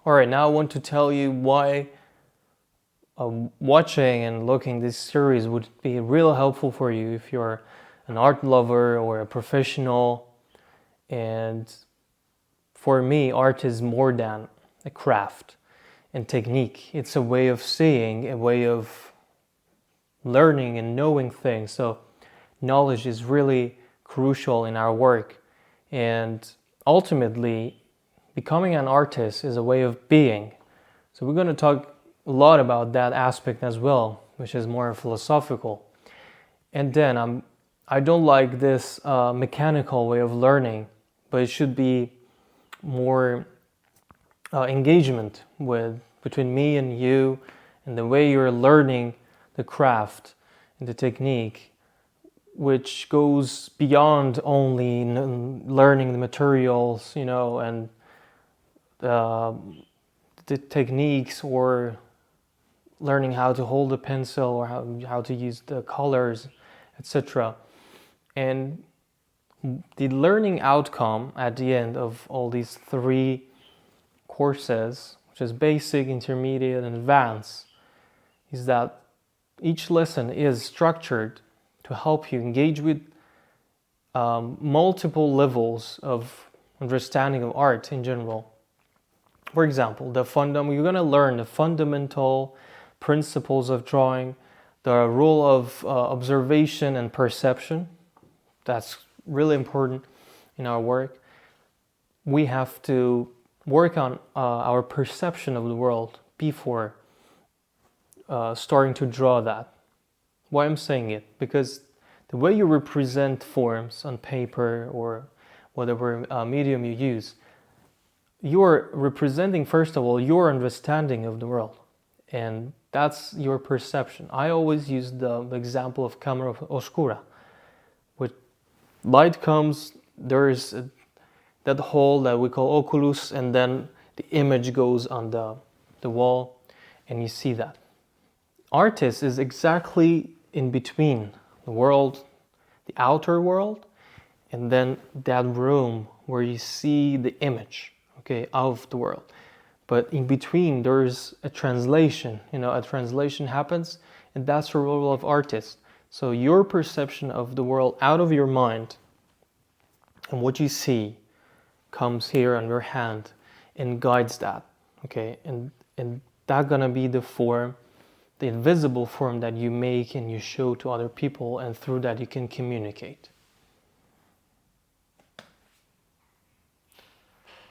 Alright, now I want to tell you why watching and looking this series would be real helpful for you if you're an art lover or a professional. And for me, art is more than a craft and technique. It's a way of seeing, a way of learning and knowing things. So knowledge is really crucial in our work. And ultimately, becoming an artist is a way of being. So we're going to talk a lot about that aspect as well, which is more philosophical. And then I don't like this mechanical way of learning, but it should be more engagement between me and you, and the way you're learning the craft and the technique, which goes beyond only learning the materials, and the techniques, or learning how to hold a pencil, or how to use the colors, etc. And the learning outcome at the end of all these 3 courses, which is basic, intermediate, and advanced, is that each lesson is structured to help you engage with multiple levels of understanding of art in general. For example, you're going to learn the fundamental principles of drawing, the rule of observation and perception. That's really important in our work. We have to work on our perception of the world before starting to draw that. Why I'm saying it? Because the way you represent forms on paper or whatever medium you use, you're representing, first of all, your understanding of the world. And that's your perception. I always use the example of camera oscura. When light comes, there is that hole that we call oculus, and then the image goes on the wall, and you see that. Artist is exactly in between the world, the outer world, and then that room where you see the image, of the world. But in between, there's a translation. A translation happens, and that's the role of artist. So your perception of the world out of your mind, and what you see comes here on your hand and guides that. And that's gonna be the form, the invisible form that you make and you show to other people, and through that you can communicate.